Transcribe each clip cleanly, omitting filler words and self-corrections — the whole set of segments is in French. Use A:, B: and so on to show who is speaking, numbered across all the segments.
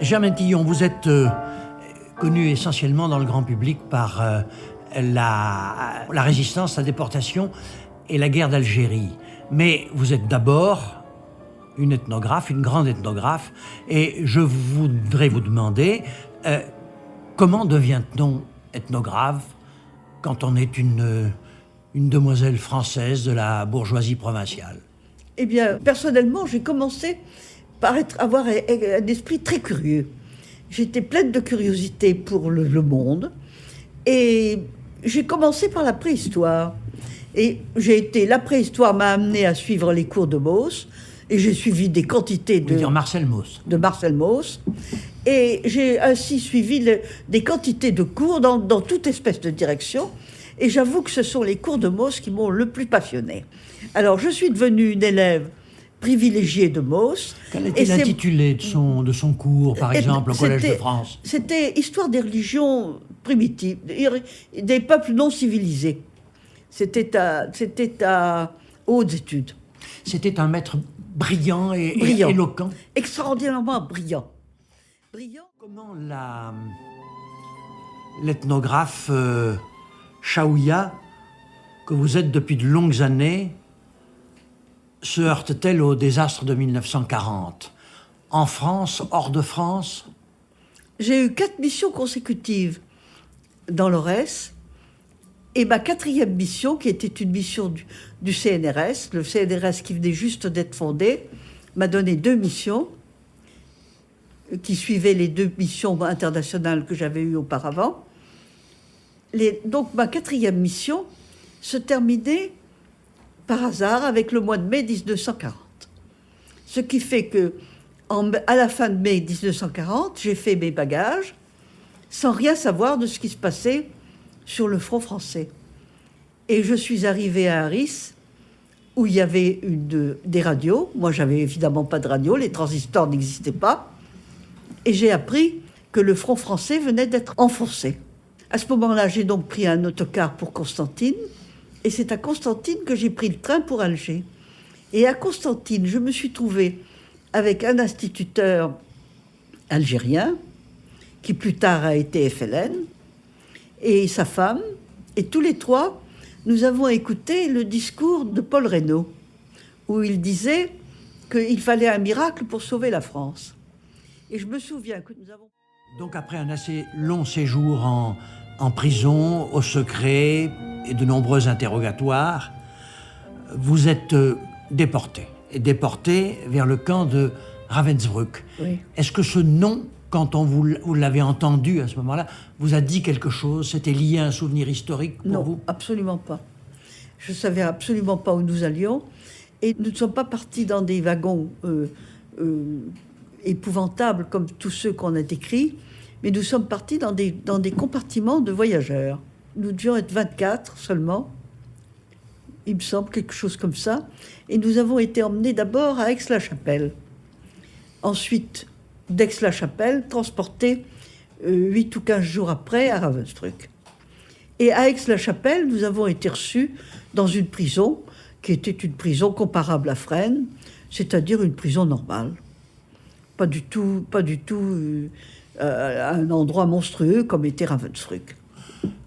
A: Germaine Tillon, vous êtes connu essentiellement dans le grand public par la résistance, la déportation et la guerre d'Algérie. Mais vous êtes d'abord une ethnographe, une grande ethnographe, et je voudrais vous demander comment devient-on ethnographe quand on est une demoiselle française de la bourgeoisie provinciale?
B: Eh bien, personnellement, j'ai commencé par avoir un esprit très curieux. J'étais pleine de curiosité pour le monde, et j'ai commencé par la préhistoire. Et la préhistoire m'a amené à suivre les cours de Mauss, et j'ai suivi des quantités de
A: Marcel Mauss.
B: De Marcel Mauss. Et j'ai ainsi suivi des quantités de cours dans toute espèce de direction. Et j'avoue que ce sont les cours de Mauss qui m'ont le plus passionnée. Alors, je suis devenue une élève privilégiée de Mauss.
A: Quel était l'intitulé de son cours, par exemple, au Collège de France?
B: C'était Histoire des religions primitives, des peuples non civilisés. C'était à hautes études.
A: C'était un maître brillant et éloquent.
B: Extraordinairement brillant.
A: Comment l'ethnographe Chaouia, que vous êtes depuis de longues années, se heurte-t-elle au désastre de 1940? En France, hors de France?
B: J'ai eu 4 missions consécutives dans l'Aurès. Et ma 4e mission, qui était une mission du CNRS, le CNRS qui venait juste d'être fondé, m'a donné 2 missions qui suivaient les 2 missions internationales que j'avais eues auparavant. Donc ma 4e mission se terminait par hasard avec le mois de mai 1940. Ce qui fait que, à la fin de mai 1940, j'ai fait mes bagages sans rien savoir de ce qui se passait sur le front français. Et je suis arrivée à Arras, où il y avait des radios. Moi, j'avais évidemment pas de radio, les transistors n'existaient pas. Et j'ai appris que le front français venait d'être enfoncé. À ce moment-là, j'ai donc pris un autocar pour Constantine, et c'est à Constantine que j'ai pris le train pour Alger. Et à Constantine, je me suis trouvée avec un instituteur algérien, qui plus tard a été FLN, et sa femme, et tous les 3, nous avons écouté le discours de Paul Reynaud, où il disait qu'il fallait un miracle pour sauver la France. Et je me souviens que nous avons...
A: Donc après un assez long séjour en prison, au secret et de nombreux interrogatoires, vous êtes déporté vers le camp de Ravensbrück.
B: Oui.
A: Est-ce que ce nom, quand vous l'avez entendu à ce moment-là, vous a dit quelque chose? C'était lié à un souvenir historique pour vous?
B: Non, absolument pas. Je ne savais absolument pas où nous allions. Et nous ne sommes pas partis dans des wagons épouvantables comme tous ceux qu'on a décrits, mais nous sommes partis dans des compartiments de voyageurs. Nous devions être 24 seulement, il me semble, quelque chose comme ça. Et nous avons été emmenés d'abord à Aix-la-Chapelle. Ensuite, d'Aix-la-Chapelle, transportés 8 ou 15 jours après à Ravensbrück. Et à Aix-la-Chapelle, nous avons été reçus dans une prison qui était une prison comparable à Fresnes, c'est-à-dire une prison normale. Pas du tout un endroit monstrueux comme était Ravensbrück.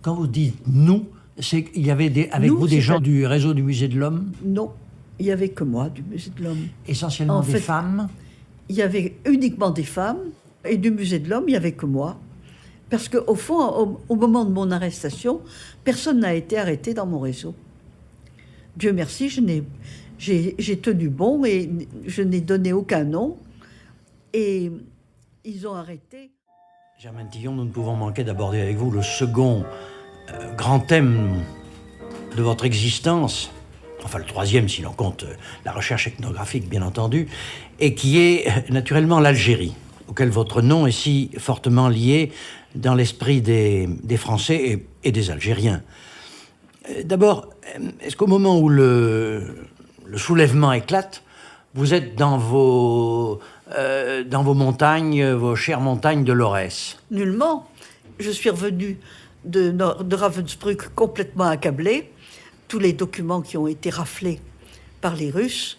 A: Quand vous dites « nous », c'est qu'il y avait avec vous des gens du réseau du Musée de l'Homme?
B: Non, il n'y avait que moi du Musée de l'Homme.
A: Essentiellement des femmes?
B: Il y avait uniquement des femmes, et du Musée de l'Homme, il n'y avait que moi. Parce qu'au fond, au moment de mon arrestation, personne n'a été arrêté dans mon réseau. Dieu merci, j'ai tenu bon et je n'ai donné aucun nom. Et ils ont arrêté.
A: Germaine Tillon, nous ne pouvons manquer d'aborder avec vous le second grand thème de votre existence, enfin le 3e si l'on compte la recherche ethnographique bien entendu, et qui est naturellement l'Algérie, auquel votre nom est si fortement lié dans l'esprit des Français et des Algériens. D'abord, est-ce qu'au moment où le soulèvement éclate, vous êtes dans vos montagnes, vos chères montagnes de l'Aurès?
B: Nullement. Je suis revenue de Ravensbrück complètement accablée. Tous les documents qui ont été raflés par les Russes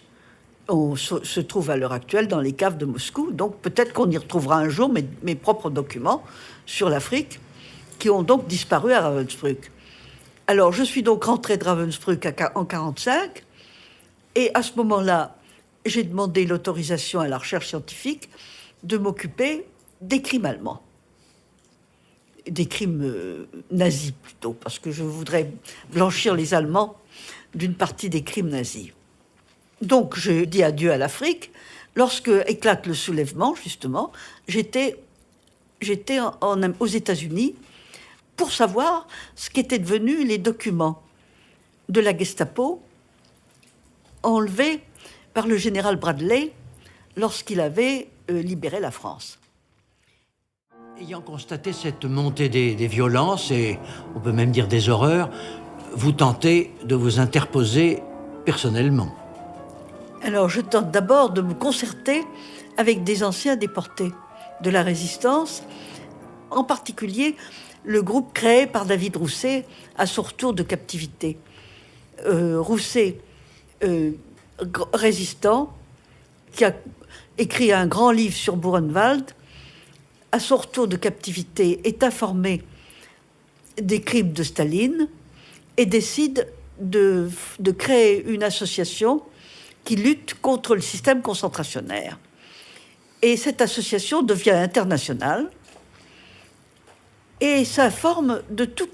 B: se trouve à l'heure actuelle dans les caves de Moscou. Donc peut-être qu'on y retrouvera un jour mes propres documents sur l'Afrique qui ont donc disparu à Ravensbrück. Alors je suis donc rentrée de Ravensbrück en 1945 et à ce moment-là, j'ai demandé l'autorisation à la recherche scientifique de m'occuper des crimes allemands. Des crimes nazis plutôt, parce que je voudrais blanchir les Allemands d'une partie des crimes nazis. Donc je dis adieu à l'Afrique. Lorsque éclate le soulèvement, justement, j'étais aux États-Unis pour savoir ce qu'étaient devenus les documents de la Gestapo enlevés par le général Bradley lorsqu'il avait libéré la France.
A: Ayant constaté cette montée des violences, et on peut même dire des horreurs, vous tentez de vous interposer personnellement.
B: Alors je tente d'abord de me concerter avec des anciens déportés de la Résistance, en particulier le groupe créé par David Rousset à son retour de captivité. Rousset, résistant, qui a écrit un grand livre sur Buchenwald, à son retour de captivité, est informé des crimes de Staline et décide de créer une association qui lutte contre le système concentrationnaire. Et cette association devient internationale et s'informe de tous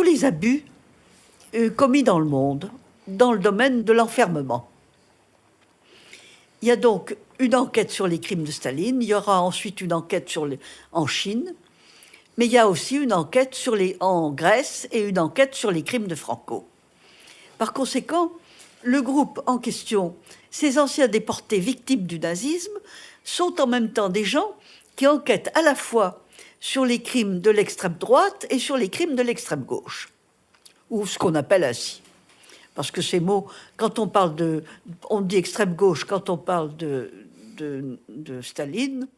B: les abus commis dans le monde, dans le domaine de l'enfermement. Il y a donc une enquête sur les crimes de Staline, il y aura ensuite une enquête en Chine, mais il y a aussi une enquête en Grèce et une enquête sur les crimes de Franco. Par conséquent, le groupe en question, ces anciens déportés victimes du nazisme, sont en même temps des gens qui enquêtent à la fois sur les crimes de l'extrême droite et sur les crimes de l'extrême gauche, ou ce qu'on appelle ainsi. Parce que ces mots, quand on dit extrême gauche, quand on parle de Staline,